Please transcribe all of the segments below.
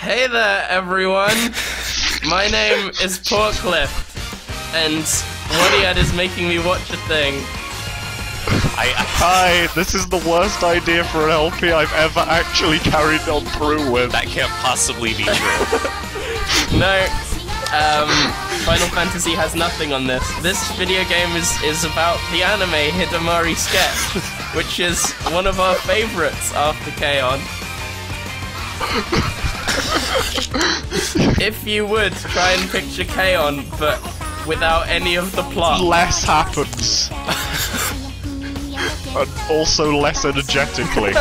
Hey there, everyone. My name is Porklift, and Wadiad is making me watch a thing. Hi, this is the worst idea for an LP I've ever actually carried on through with. That can't possibly be true. No, Final Fantasy has nothing on this. This video game is about the anime Hidamari Sketch, which is one of our favorites after K-On! If you would, try and picture K-On! But without any of the plot. Less happens. And also less energetically.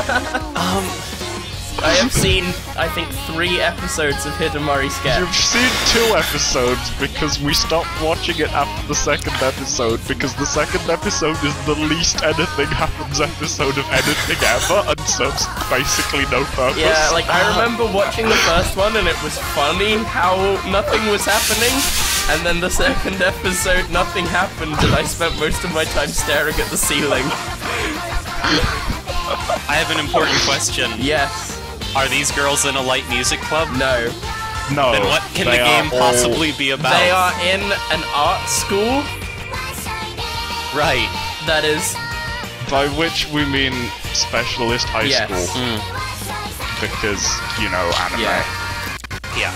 I have seen, I think, 3 episodes of Hidamari Sketch. You've seen 2 episodes because we stopped watching it after the second episode because the second episode is the least anything happens episode of anything ever and serves basically no purpose. Yeah, like, I remember watching the first one and it was funny how nothing was happening, and then the second episode, nothing happened, and I spent most of my time staring at the ceiling. I have an important question. Yes. Are these girls in a light music club? No. No. Then what can the game possibly be about? They are in an art school. Right. That is... By which we mean specialist high school. Because, you know, anime. Yeah.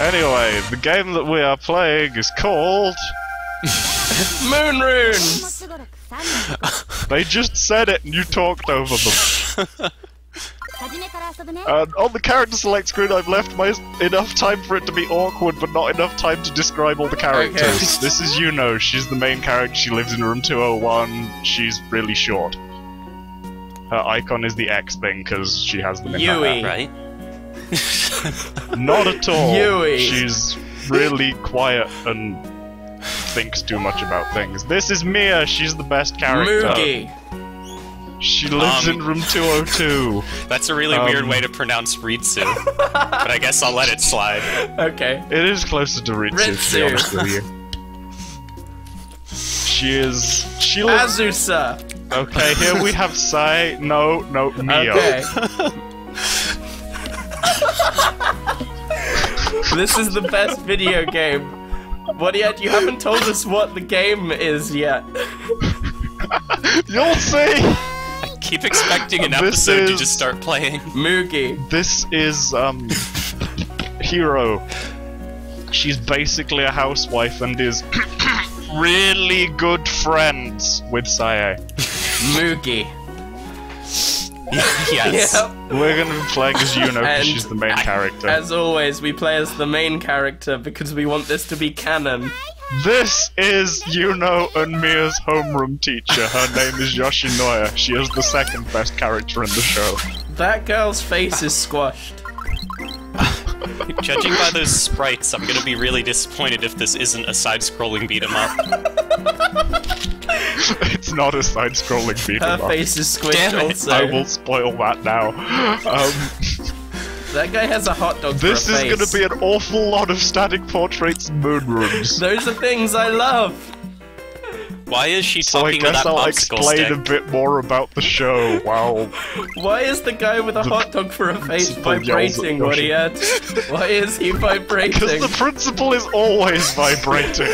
Anyway, the game that we are playing is called... Moon Runes! They just said it and you talked over them. On the character select screen I've left enough time for it to be awkward, but not enough time to describe all the characters. Okay. This is Yuno, she's the main character, she lives in room 201, she's really short. Her icon is the X thing, because she has them in her Yui. hair. Right? Not at all. Yui. She's really quiet and thinks too much about things. This is Mia, she's the best character. Mugi. She lives in room 202. That's a really weird way to pronounce Ritsu. But I guess I'll let it slide. Okay. It is closer to Ritsu, to be honest with you. She lives... Azusa. Okay, here we have Sai. No, Mio. Okay. This is the best video game. What yet? You haven't told us what the game is yet. You'll see! I keep expecting an This episode to is- just start playing. Mugi. This is, Hiro. She's basically a housewife and is really good friends with Sae. Mugi. Yes. Yep. We're gonna be playing as Yuno because And she's the main character. As always, we play as the main character because we want this to be canon. This is Yuno and Mia's homeroom teacher. Her name is Yoshinoya. She is the second best character in the show. That girl's face is squashed. Judging by those sprites, I'm gonna be really disappointed if this isn't a side-scrolling beat-em-up. It's not a side-scrolling beat 'em Her up. face is squished Damn it. also. I will spoil that now. That guy has a hot dog This for a is face. gonna be an awful lot of static portraits and moon rooms. Those are things I love. Why is she So I talking with guess that I'll popsicle explain stick? a bit more about the show while... Why is the guy with a hot dog for a face principal yells at vibrating what he had? Why is he Because vibrating? the principal is always vibrating.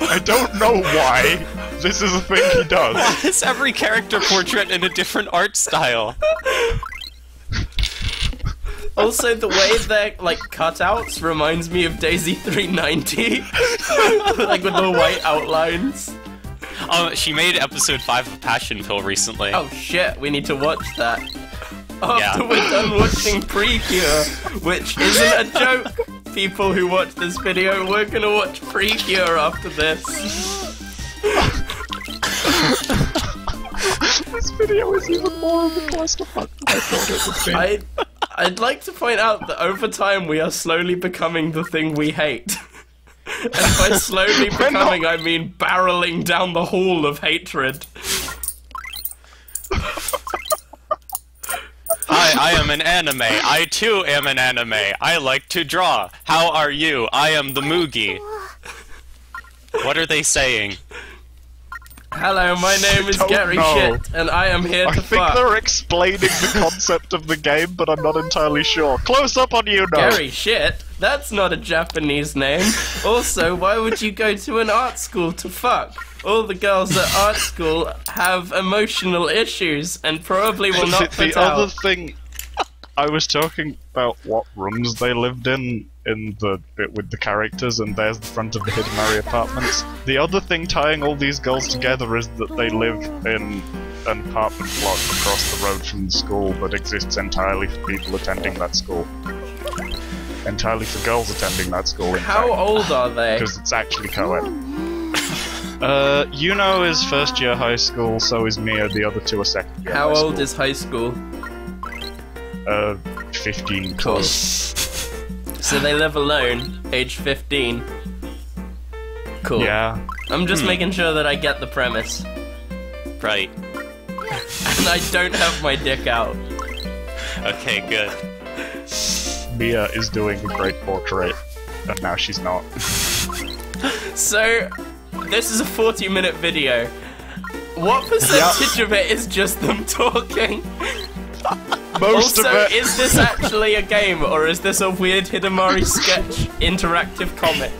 I don't know why. This is a thing he does. Why is every character portrait in a different art style? Also, the way they're, like, cutouts reminds me of Daisy 390. Like, with the white outlines. She made episode 5 of Passion Pill recently. Oh shit, we need to watch that. After Yeah. we're done watching Precure, which isn't a joke, people who watch this video, we're gonna watch Precure after this. This video is even more of a clusterfuck than I thought it would be. I'd like to point out that over time we are slowly becoming the thing we hate. And by slowly becoming, I mean barreling down the hall of hatred. I am an anime. I too am an anime. I like to draw. How are you? I am the Mugi. What are they saying? Hello, my name is Gary Shit, and I am here to I think fuck. they're explaining the concept of the game, but I'm not entirely sure. Close up on you now. Gary Shit? That's not a Japanese name. Also, why would you go to an art school to fuck? All the girls at art school have emotional issues and probably will not fit The out. other thing, I was talking about what rooms they lived in the bit with the characters, and there's the front of the Hidamari apartments. The other thing tying all these girls together is that they live in an apartment block across the road from the school that exists entirely for people attending that school. Entirely for girls attending that school, in How old are they? because it's actually co-ed. Yuno is first year high school, so is Mia, the other two are second year How high old school. is high school? 15. Cool. So they live alone, age 15. Cool. Yeah. I'm just making sure that I get the premise. Right. And I don't have my dick out. Okay, good. Mia is doing a great portrait, and now she's not. So, this is a 40-minute video. What percentage of it is just them talking? Most Also, of it. is this actually a game, or is this a weird Hidamari sketch interactive comic?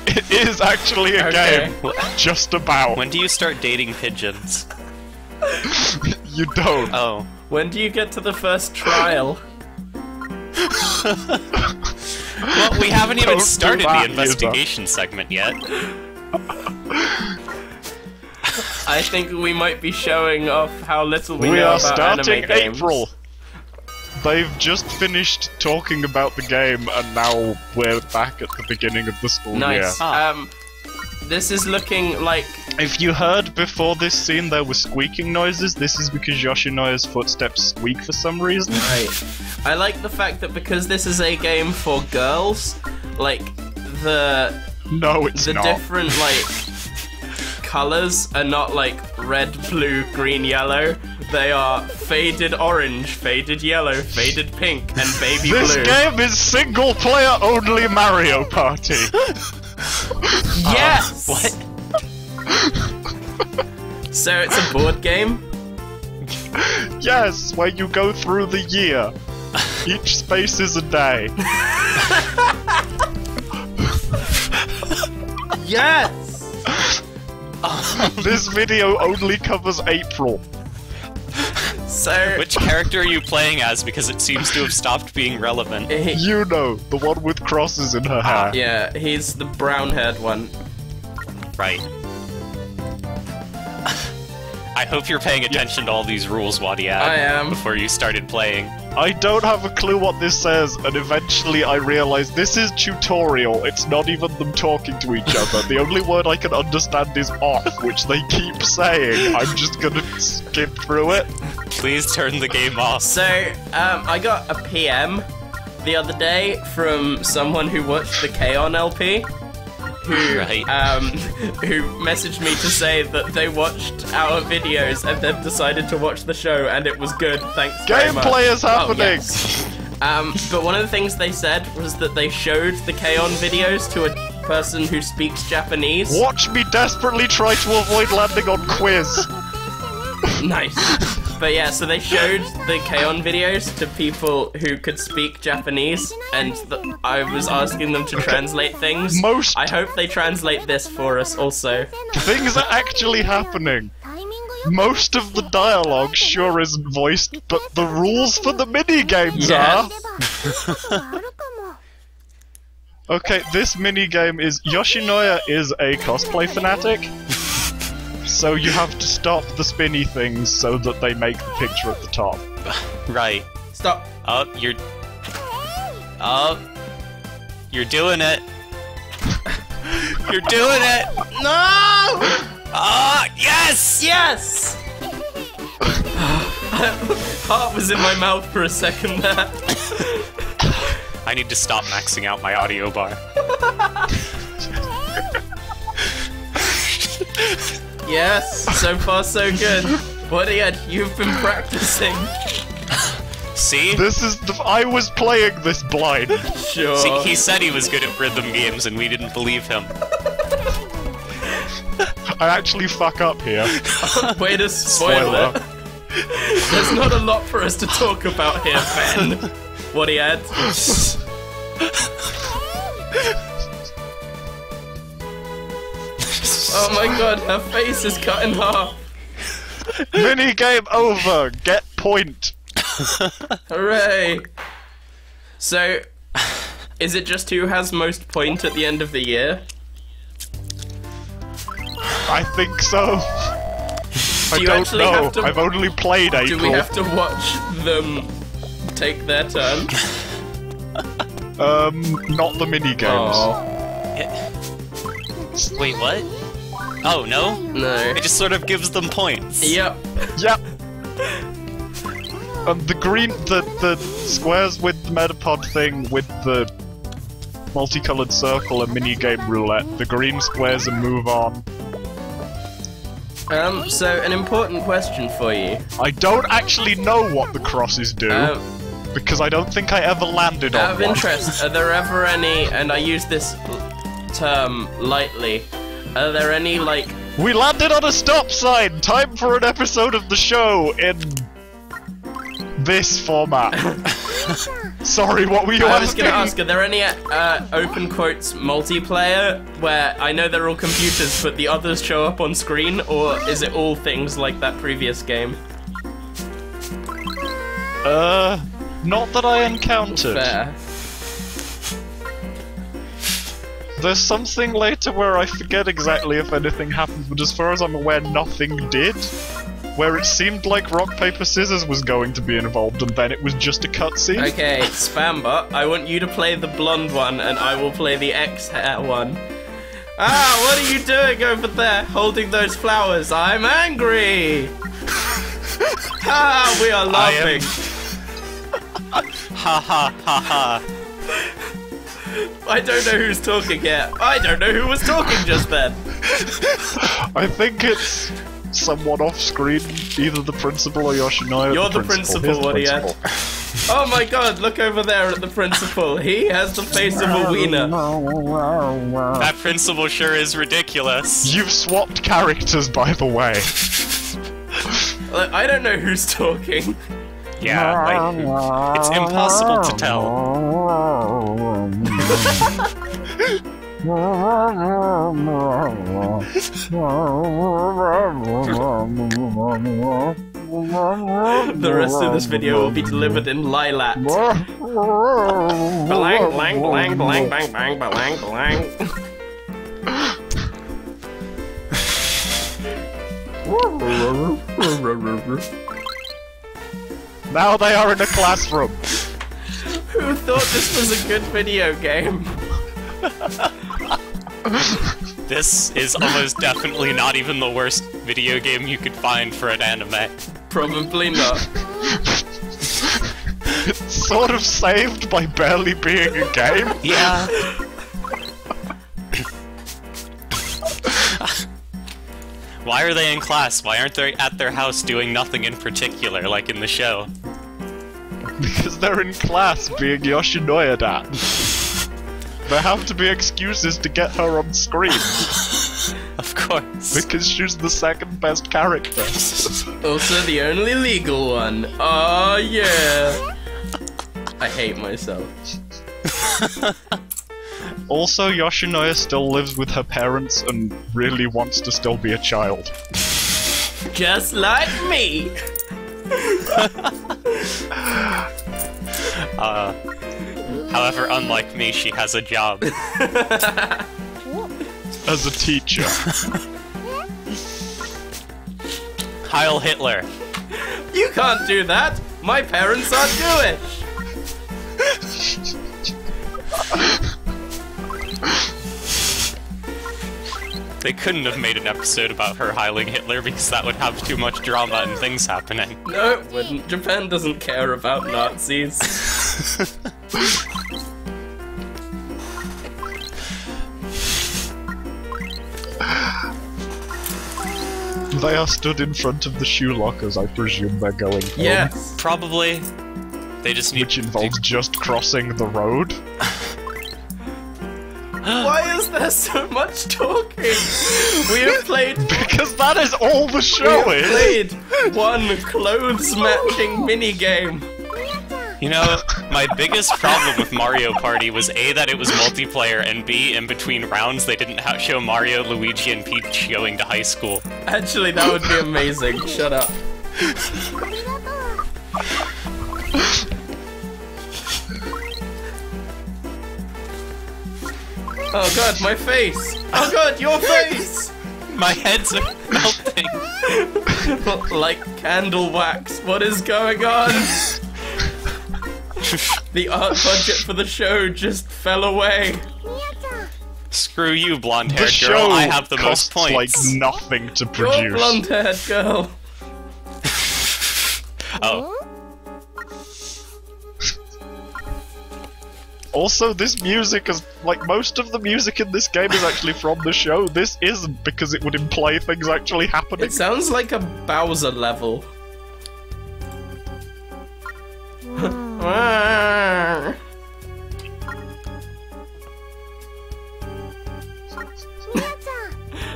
It is actually a Okay. game. Just about. When do you start dating pigeons? You don't. Oh. When do you get to the first trial? Well, we haven't even Don't do started that, the investigation segment yet. I think we might be showing off how little we We know are about starting anime games. April. They've just finished talking about the game, and now we're back at the beginning of the school year. Nice. Ah. This is looking like... If you heard before this scene there were squeaking noises, this is because Yoshinoya's footsteps squeak for some reason. Right. I like the fact that because this is a game for girls, like, the No, it's not. different, like, colors are not like red, blue, green, yellow. They are faded orange, faded yellow, faded pink, and baby This blue. game is single player only Mario Party. Yes! What? So it's a board game? Yes, where you go through the year. Each space is a day. Yes! This video only covers April. So... Which character are you playing as? Because it seems to have stopped being relevant. You know, the one with crosses in her hair. Yeah, he's the brown-haired one. Right. I hope you're paying attention to all these rules, Wadiad. I am. Before you started playing. I don't have a clue what this says, and eventually I realized this is tutorial. It's not even them talking to each other. The only word I can understand is off, which they keep saying. I'm just gonna skip through it. Please turn the game off. So, I got a PM the other day from someone who watched the K-On! LP, who, Right. who messaged me to say that they watched our videos and then decided to watch the show, and it was good, thanks very much. Gameplay is Oh, happening! yes. But one of the things they said was that they showed the K-On! Videos to a person who speaks Japanese. Watch me desperately try to avoid landing on quiz. Nice. But yeah, so they showed the K-On! Videos to people who could speak Japanese, and I was asking them to translate things. I hope they translate this for us also. Things are actually happening. Most of the dialogue sure isn't voiced, but the rules for the minigames are. Okay, this minigame is Yoshinoya is a cosplay fanatic. So you have to stop the spinny things so that they make the picture at the top. Right. Stop. Oh, you're... Oh. You're doing it. You're doing it! No! Ah, yes! Yes! Heart was in my mouth for a second there. I need to stop maxing out my audio bar. Yes, so far so good. Wadiad, you've been practicing. See? This is I was playing this blind. Sure. See, he said he was good at rhythm games and we didn't believe him. I actually fuck up here. Wait a spoiler. There's not a lot for us to talk about here, Ben. What he had. Oh my god, her face is cut in half. Minigame over! Get point! Hooray! So, is it just who has most point at the end of the year? I think so. I don't know. I've only played April. Do we have to watch them take their turn? Not the minigames. Oh. Wait, what? Oh, no? No. It just sort of gives them points. Yep. Yep. The green, the squares with the Metapod thing with the multicolored circle and minigame roulette. The green squares and move on. So an important question for you. I don't actually know what the crosses do, because I don't think I ever landed on one. Out of interest, are there ever any, and I use this term lightly, are there any, like... We landed on a stop sign! Time for an episode of the show in... this format. Sorry, what were you asking? I was gonna ask, are there any, open quotes, multiplayer, where I know they're all computers, but the others show up on screen, or is it all things like that previous game? Not that I encountered. Fair. There's something later where I forget exactly if anything happened, but as far as I'm aware, nothing did. Where it seemed like rock, paper, scissors was going to be involved, and then it was just a cutscene. Okay, Spambot, I want you to play the blonde one, and I will play the X-hair one. Ah, what are you doing over there, holding those flowers? I'm angry! Ah, we are laughing. Ha ha ha ha. I don't know who's talking here. I don't know who was talking just then. I think it's someone off screen, either the principal or Yoshinoya. You're the principal, what he had. Oh my god, look over there at the principal. He has the face of a wiener. That principal sure is ridiculous. You've swapped characters, by the way. I don't know who's talking. Yeah, like, it's impossible to tell. The rest of this video will be delivered in lilac. Blang, blang, blang, blang, bang, bang, blang, blang. Now they are in a classroom. Who thought this was a good video game? This is almost definitely not even the worst video game you could find for an anime. Probably not. It's sort of saved by barely being a game. Yeah. Why are they in class? Why aren't they at their house doing nothing in particular, like in the show? Because they're in class being Yoshinoya-dan. There have to be excuses to get her on screen. Of course. Because she's the second best character. Also the only legal one. Oh yeah. I hate myself. Also, Yoshinoya still lives with her parents and really wants to still be a child. Just like me! However, unlike me, she has a job. As a teacher. Heil Hitler. You can't do that! My parents are Jewish! They couldn't have made an episode about her heiling Hitler because that would have too much drama and things happening. No, it wouldn't. Japan doesn't care about Nazis. They are stood in front of the shoe lockers, I presume they're going home. Yes. Probably. They just need Which involves just crossing the road. Why is there so much talking? We have played. Because that is all the show We have is! played one clothes matching minigame. You know, my biggest problem with Mario Party was A, that it was multiplayer, and B, in between rounds they didn't show Mario, Luigi, and Peach going to high school. Actually, that would be amazing. Shut up. Oh god, my face! Oh god, your face! My heads are melting. Like candle wax. What is going on? The art budget for the show just fell away. Screw you, The blonde-haired show girl. I have the most costs like points. nothing to You're produce. blonde-haired girl. Oh. Also, this music is like most of the music in this game is actually from the show. This isn't because it would imply things actually happening. It sounds like a Bowser level.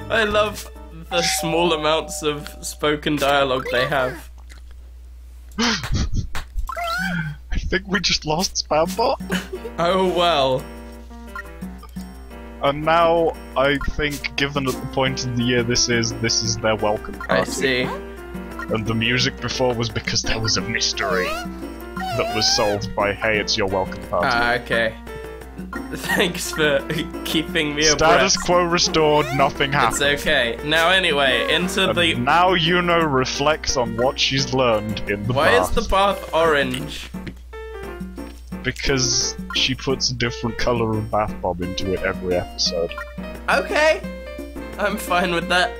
I love the small amounts of spoken dialogue they have. I think we just lost Spambot. Oh well. And now I think, given at the point in the year this is their welcome party. I see. And the music before was because there was a mystery that was solved by, hey, it's your welcome party. Ah, okay. Thanks for keeping me Status abreast. quo restored, nothing It's happened. okay. Now anyway, into And the... now Yuno reflects on what she's learned in the Why is past. the bath orange? Because she puts a different color of bath bomb into it every episode. Okay. I'm fine with that.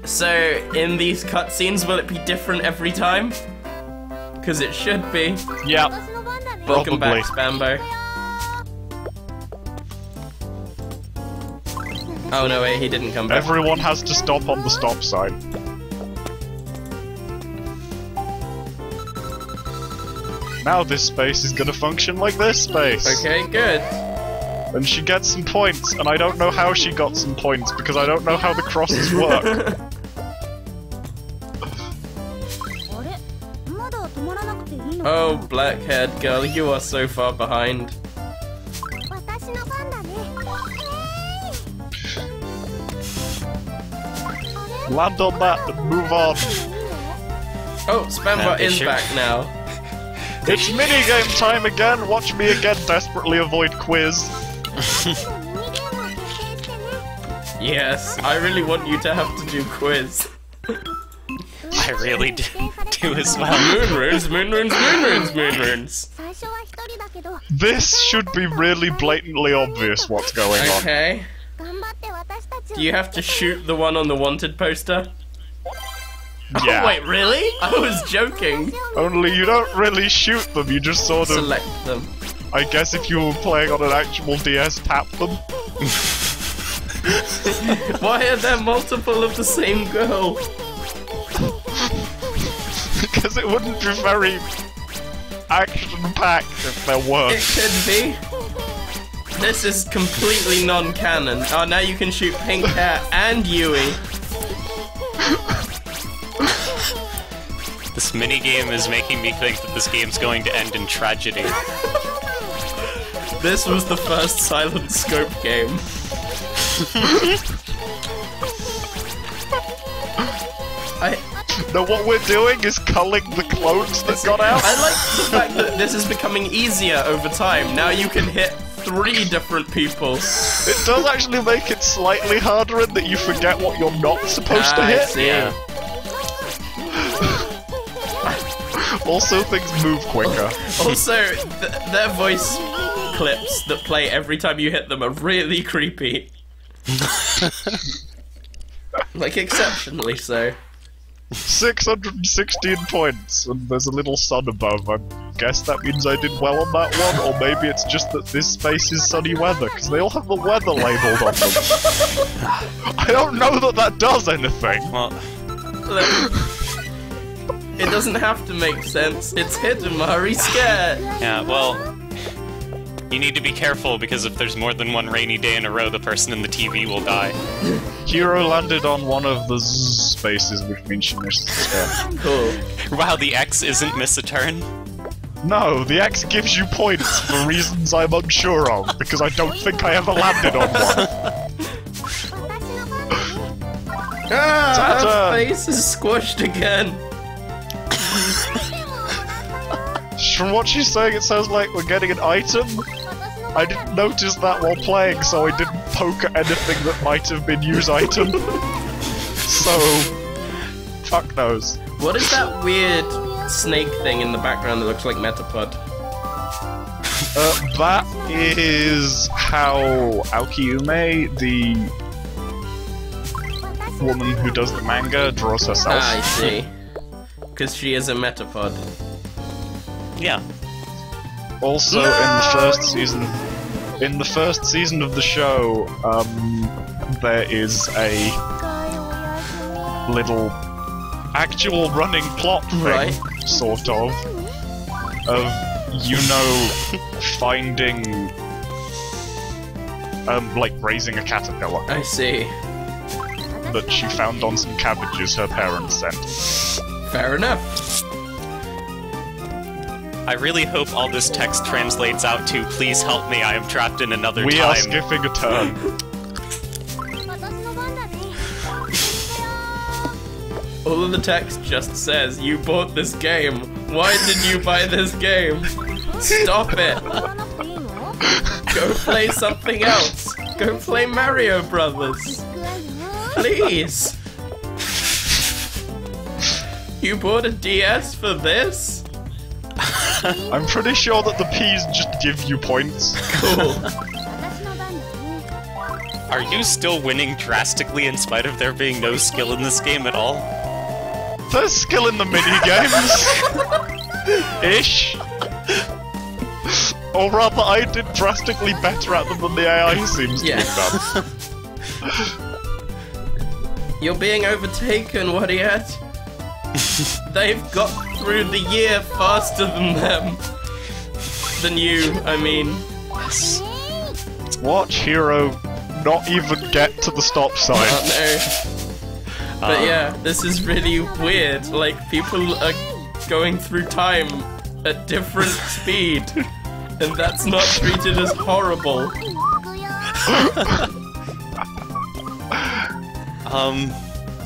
So, in these cutscenes, will it be different every time? Because it should be. Yeah, Welcome probably. back, Spambo. Oh no, wait, he didn't come back. Everyone has to stop on the stop sign. Now this space is gonna function like this space. Okay, good. And she gets some points, and I don't know how she got some points because I don't know how the crosses work. Oh, black-haired girl, you are so far behind. Land on that and move on. Oh, Spambot is Sure. back now. It's minigame time again. Watch me again desperately avoid quiz. Yes, I really want you to have to do quiz. I really do as well. Moon runes, moon runes, moon runes, moon runes. This should be really blatantly obvious what's going on. Okay. Do you have to shoot the one on the wanted poster? Yeah. Oh, wait, really? I was joking. Only you don't really shoot them, you just sort of, Select them. I guess if you were playing on an actual DS, tap them. Why are there multiple of the same girl? Because it wouldn't be very action-packed if there weren't. It could be. This is completely non-canon. Oh, now you can shoot Pink Hair and Yui. This minigame is making me think that this game's going to end in tragedy. This was the first silent scope game. No, what we're doing is culling the clones that got out. I like the fact that this is becoming easier over time. Now you can hit 3 different people. It does actually make it slightly harder in that you forget what you're not supposed to I hit. see. Yeah. Also, things move quicker. Also, their voice clips that play every time you hit them are really creepy. Like, exceptionally so. 616 points, and there's a little sun above. I guess that means I did well on that one, or maybe it's just that this space is sunny weather, because they all have the weather labelled on them. I don't know that that does anything. Well, Look, it doesn't have to make sense. It's Hidamari scared. yeah, well, You need to be careful, because if there's more than one rainy day in a row, the person in the TV will die. Hero landed on one of the spaces, which means she missed the turn. Cool. Wow, the X isn't miss a turn? No, the X gives you points for reasons I'm unsure of, because I don't think I ever landed on one. Ah, her face is squished again. From what she's saying, it sounds like we're getting an item. I didn't notice that while playing, so I didn't poke at anything that might have been use item. So, fuck knows. What is that weird snake thing in the background that looks like Metapod? That is how Aokiume, the woman who does the manga, draws herself. Ah, I see. Because she is a Metapod. Yeah. Also, No! in the first season of the show, there is a little actual running plot thing, Right. sort of finding, like raising a caterpillar I see. that she found on some cabbages her parents sent. Fair enough. I really hope all this text translates out to, please help me, I am trapped in another We time. are skipping a turn. All of the text just says, you bought this game. Why did you buy this game? Stop it. Go play something else. Go play Mario Brothers. Please. You bought a DS for this? I'm pretty sure that the P's just give you points. Cool. Are you still winning drastically in spite of there being no skill in this game at all? There's skill in the minigames. Ish. Or rather, I did drastically better at them than the AI seems to have done. You're being overtaken, Wadiat. They've got through the year faster than them. Than you, I mean. Watch Hero not even get to the stop sign. Oh no. But yeah, this is really weird. Like, people are going through time at different speed. And that's not treated as horrible.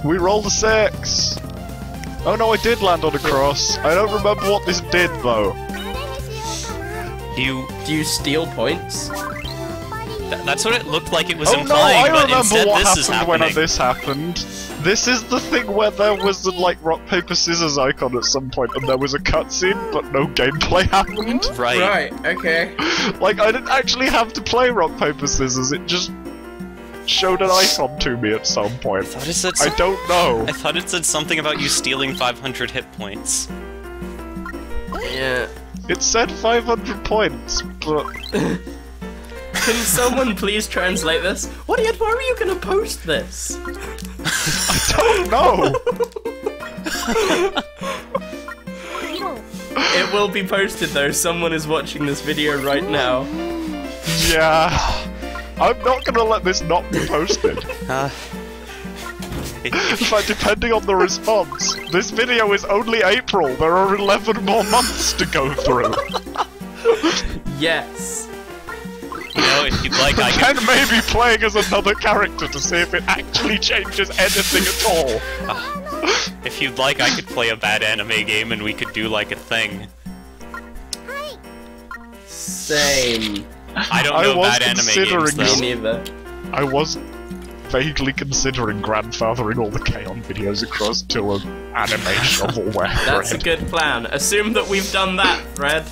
We rolled a 6. Oh no, I did land on a cross. I don't remember what this did though. Do you steal points? That's what it looked like it was Oh no, implying, I but remember instead what this is happened when happening. this happened. This is the thing where there was the like rock paper scissors icon at some point, and there was a cutscene, but no gameplay happened. Right. Right, okay. Like I didn't actually have to play rock paper scissors. It just showed an icon to me at some point. I thought it said I don't know. I thought it said something about you stealing 500 hit points. Yeah. It said 500 points, but Can someone please translate this? Why are you gonna post this? I don't know. It will be posted though, someone is watching this video right now. Yeah. I'm not gonna let this not be posted. In fact, depending on the response, this video is only April. There are 11 more months to go through. Yes. You know, if you'd like, I And could... maybe playing as another character to see if it actually changes anything at all. If you'd like, I could play a bad anime game and we could do like a thing. Same. I don't know bad anime games, Me though. neither. I was vaguely considering grandfathering all the K-On! Videos across to an anime shovelware That's a thread. good plan. Assume that we've done that, Fred.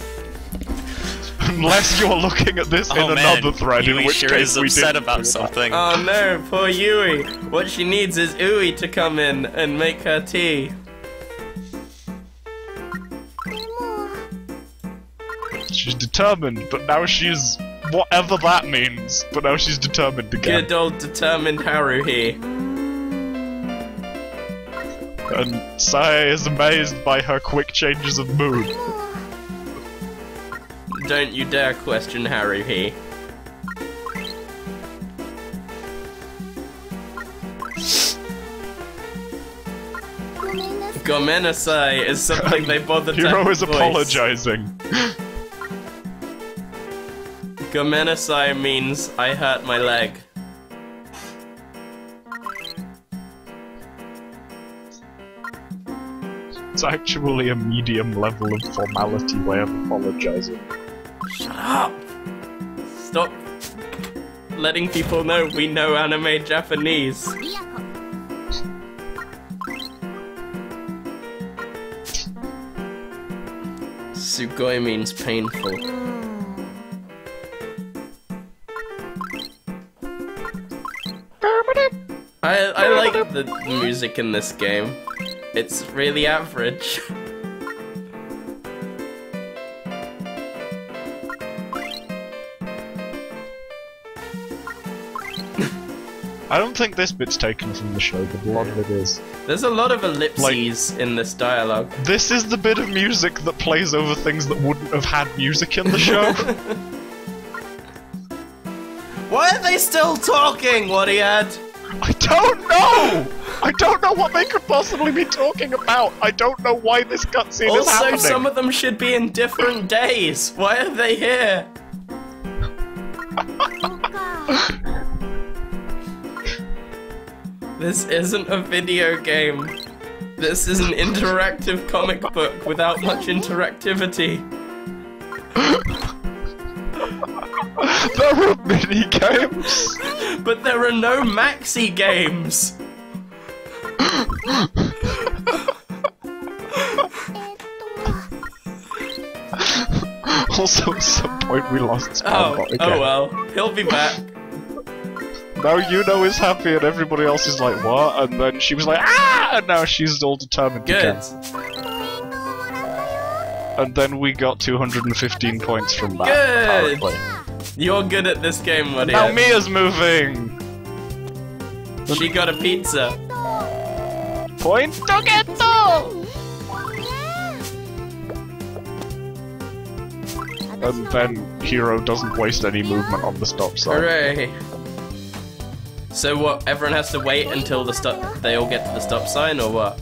Unless you're looking at this in another thread, in Yui which sure case is we upset didn't about do that. something. Oh no, poor Yui. What she needs is Ui to come in and make her tea. She's determined, but now she's... whatever that means, but now she's determined again. Good old determined Haruhi. And Sae is amazed by her quick changes of mood. Don't you dare question Haruhi. Gomenasai is something they bothered to Hiro is voice. apologizing. Gomenasai means I hurt my leg. It's actually a medium level of formality way of apologizing. Shut up! Stop letting people know we know anime Japanese. Sugoi means painful. I like the music in this game. It's really average. I don't think this bit's taken from the show, but a lot of it is. There's a lot of ellipses in this dialogue. This is the bit of music that plays over things that wouldn't have had music in the show. Why are they still talking, Wadiad? I don't know! I don't know what they could possibly be talking about. I don't know why this cutscene is happening. Also, some of them should be in different days. Why are they here? This isn't a video game. This is an interactive comic book without much interactivity. There are minigames! But there are no maxi games! Also, at some point we lost Spawnbot again. Oh well, he'll be back. Now Yuno is happy and everybody else is like, what? And then she was like, ah! And now she's all determined to Good. cancel. And then we got 215 points from that. Good! Power play. You're good at this game, Wadiad. Now Mia's moving! She got a pizza. Point to get And then Hiro doesn't waste any movement on the stop sign. Hooray! So what? Everyone has to wait until they all get to the stop sign, or what?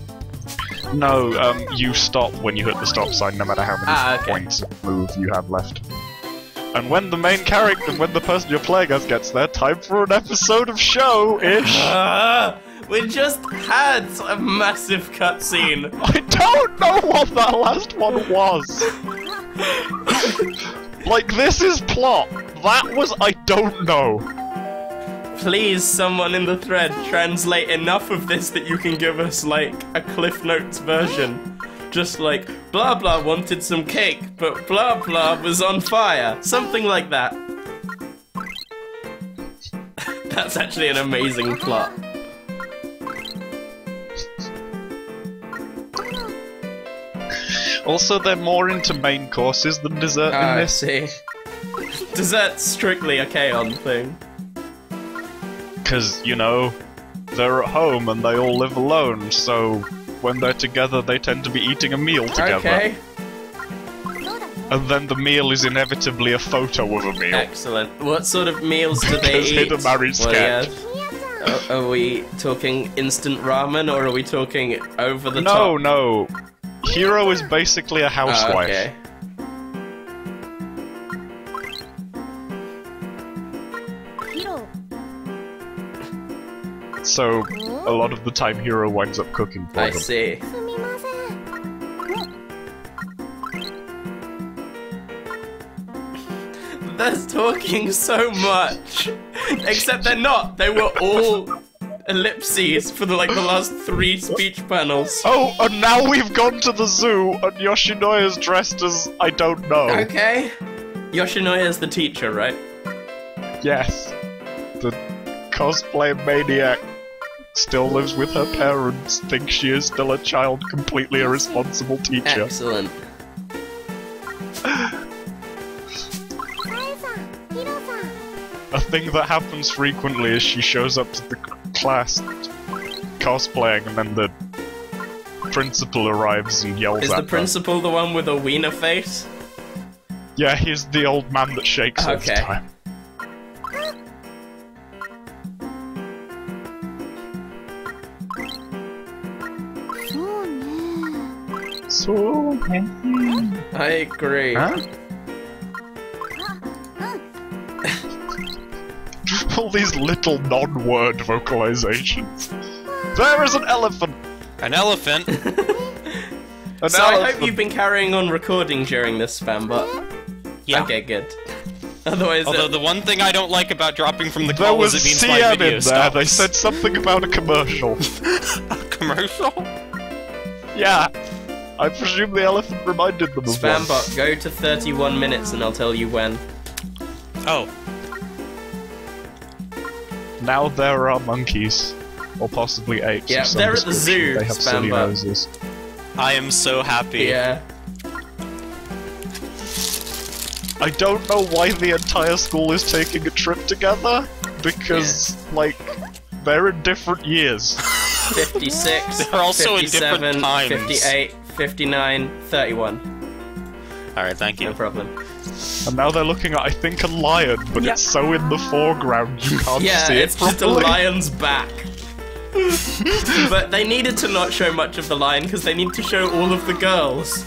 No, you stop when you hit the stop sign, no matter how many points of move you have left. And when the main character, when the person you're playing as gets there, time for an episode of show-ish. We just had a massive cutscene. I don't know what that last one was. Like, this is plot. That was I don't know. Please, someone in the thread, translate enough of this that you can give us, like, a Cliff Notes version. Just like, blah blah wanted some cake, but blah blah was on fire. Something like that. That's actually an amazing plot. Also, they're more into main courses than dessert in this. I see. Dessert's strictly a K-On thing. Because, you know, they're at home and they all live alone, so when they're together they tend to be eating a meal together. Okay. And then the meal is inevitably a photo of a meal. Excellent. What sort of meals do they Because eat? Hidamari's sketch. Are we talking instant ramen, or are we talking over the top? No. Hiro is basically a housewife. Okay. So, a lot of the time Hiro winds up cooking for I them. see. They're talking so much! Except they're not! They were all ellipses for the last 3 speech panels. Oh, and now we've gone to the zoo, and Yoshinoya's dressed as I don't know. Okay. Yoshinoya's the teacher, right? Yes. The cosplay maniac still lives with her parents, thinks she is still a child, completely irresponsible teacher. Excellent. A thing that happens frequently is she shows up to the class cosplaying, and then the principal arrives and yells at her. Is the principal the one with a wiener face? Yeah, he's the old man that shakes all the Okay. time. So I agree. Huh? All these little non-word vocalizations. There is an elephant! An elephant? An So I elephant. hope you've been carrying on recording during this spam, but Yeah. okay, good. Otherwise, Although the one thing I don't like about dropping from the There call was is it means my CM video in there, stops. they said something about a commercial. Commercial? Yeah. I presume the elephant reminded them of one. Spambot, go to 31 minutes and I'll tell you when. Oh, Now there are monkeys. Or possibly apes. Yeah, of some they're at the description. zoo, They have silly Spambot. noses. I am so happy. Yeah. I don't know why the entire school is taking a trip together, because, like, they're in different years. 56, They're also in 57, different times. 58, 59, 31. Alright, thank you. No problem. And now they're looking at, I think, a lion, but Yeah. it's so in the foreground you can't Yeah, see it it's just a properly. lion's back. But they needed to not show much of the lion because they need to show all of the girls.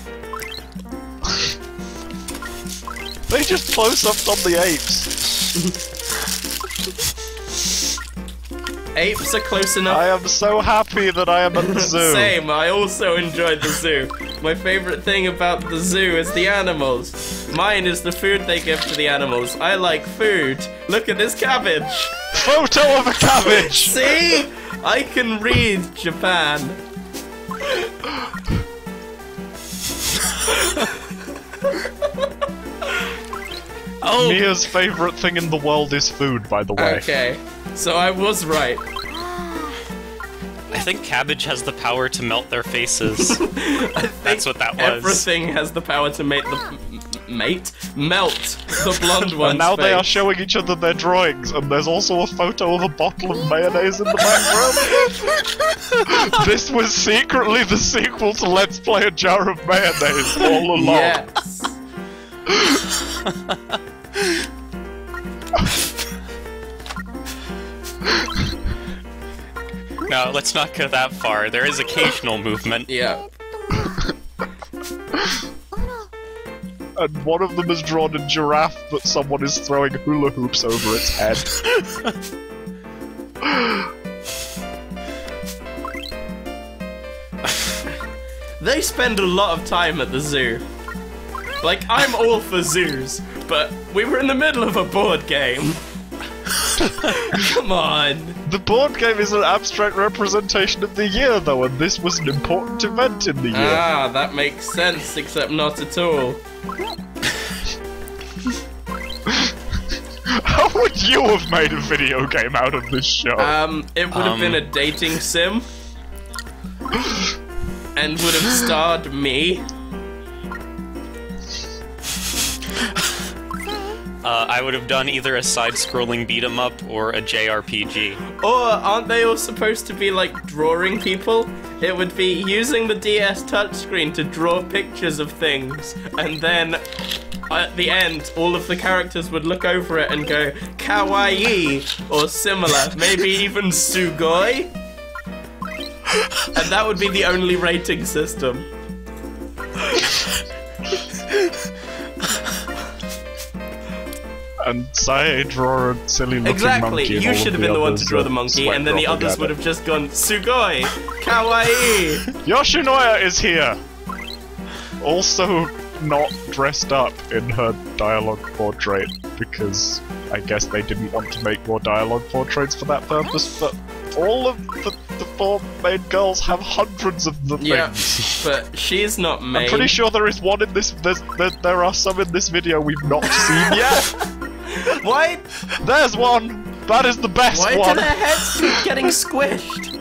They just close-upped on the apes. Apes are close enough. I am so happy that I am at the zoo. Same, I also enjoyed the zoo. My favorite thing about the zoo is the animals. Mine is the food they give to the animals. I like food. Look at this cabbage. Photo of a cabbage! See? I can read Japan. Oh, Mia's favorite thing in the world is food, by the way. Okay, so I was right. I think cabbage has the power to melt their faces. I think That's what that was. everything has the power to make the melt the blonde one's And now they are face. showing each other their drawings, and there's also a photo of a bottle of mayonnaise in the background. This was secretly the sequel to Let's Play a Jar of Mayonnaise all along. Yes. No, let's not go that far. There is occasional movement. Yeah. And one of them is drawn a giraffe, but someone is throwing hula hoops over its head. They spend a lot of time at the zoo. Like, I'm all for zoos, but we were in the middle of a board game. Come on. The board game is an abstract representation of the year, though, and this was an important event in the year. Ah, that makes sense, except not at all. How would you have made a video game out of this show? It would have been a dating sim. And would have starred me. I would have done either a side-scrolling beat-em-up or a JRPG. Or aren't they all supposed to be like drawing people? It would be using the DS touchscreen to draw pictures of things, and then at the end, all of the characters would look over it and go kawaii or similar, maybe even sugoi. And that would be the only rating system. And Sae draw a silly looking Exactly, monkey. and you all should of have been the one to others draw are the monkey, sweat and then the dropping others at would it. have just gone sugoi, kawaii. Yoshinoya is here! Also not dressed up in her dialogue portrait, because I guess they didn't want to make more dialogue portraits for that purpose, but all of the four main girls have hundreds of the Yeah, things. but she's not main. I'm pretty sure there is one in this. There are some in this video we've not seen yet. Why? There's one. That is the best Why one. do their heads keep getting squished?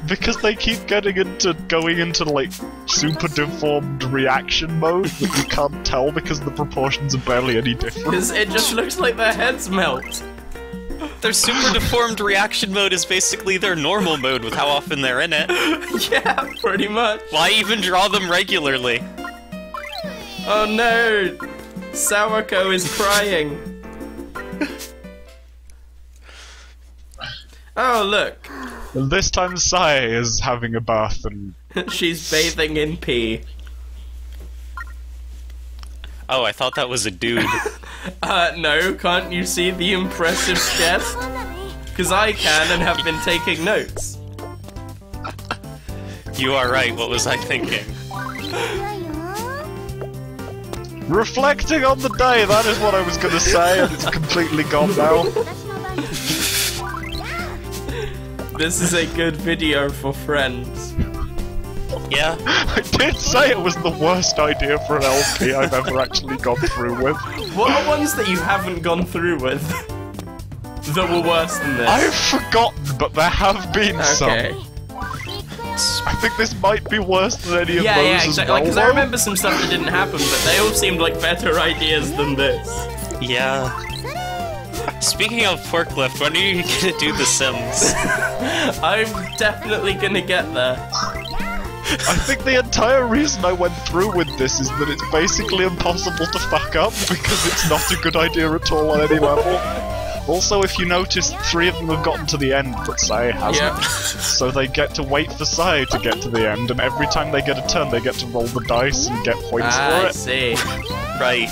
Because they keep going into like super deformed reaction mode that you can't tell because the proportions are barely any different. Because it just looks like their heads melt. Their super deformed reaction mode is basically their normal mode with how often they're in it. Yeah, pretty much. Why even draw them regularly? Oh no! Sawako is crying. Oh look, And this time Sai is having a bath and... she's bathing in pee. Oh, I thought that was a dude. No, can't you see the impressive chest? Because I can and have been taking notes. You are right, what was I thinking? Reflecting on the day, that is what I was gonna say, and it's completely gone now. This is a good video for friends. Yeah? I did say it was the worst idea for an LP I've ever actually gone through with. What are ones that you haven't gone through with that were worse than this? I've forgotten, but there have been Okay. some. I think this might be worse than any of Yeah, those yeah, as exactly. well, Because I though. remember some stuff that didn't happen, but they all seemed like better ideas than this. Yeah. Speaking of forklift, when are you gonna do The Sims? I'm definitely gonna get there. I think the entire reason I went through with this is that it's basically impossible to fuck up because it's not a good idea at all on any level. Also, if you notice, 3 of them have gotten to the end, but Sai hasn't. Yeah. So they get to wait for Sai to get to the end, and every time they get a turn, they get to roll the dice and get points for I it. see. Right.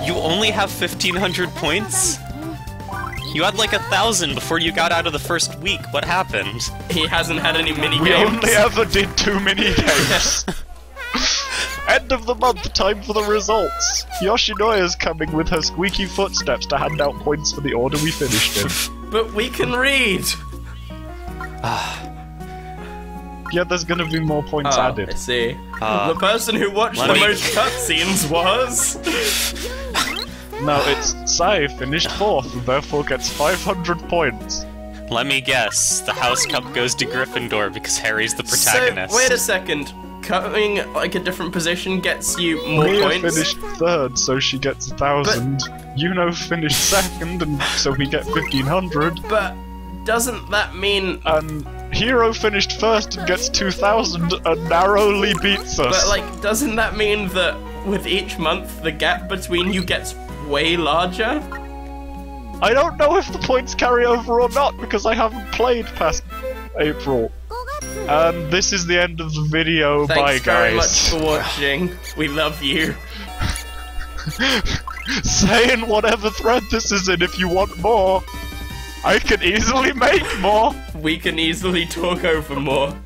You only have 1,500 points? You had like 1,000 before you got out of the first week. What happened? He hasn't had any mini We games. only ever did 2 minigames. End of the month, time for the results. Yoshinoya's coming with her squeaky footsteps to hand out points for the order we finished in. But we can read. Yeah, there's gonna be more points Oh, added. I see. Uh, The person who watched let the me- most cutscenes was... No, it's Sai finished 4th and therefore gets 500 points. Let me guess. The House Cup goes to Gryffindor because Harry's the protagonist. So, wait a second. Coming like a different position gets you more Mia points? finished 3rd, so she gets 1,000. Yuno finished 2nd, and so we get 1,500. But doesn't that mean... And Hero finished 1st and gets 2,000 and narrowly beats us. But like, doesn't that mean that with each month the gap between you gets way larger? I don't know if the points carry over or not because I haven't played past April. And this is the end of the video. Thanks Bye, very much guys. for watching. We love you. Say in whatever thread this is in if you want more. I can easily make more. We can easily talk over more.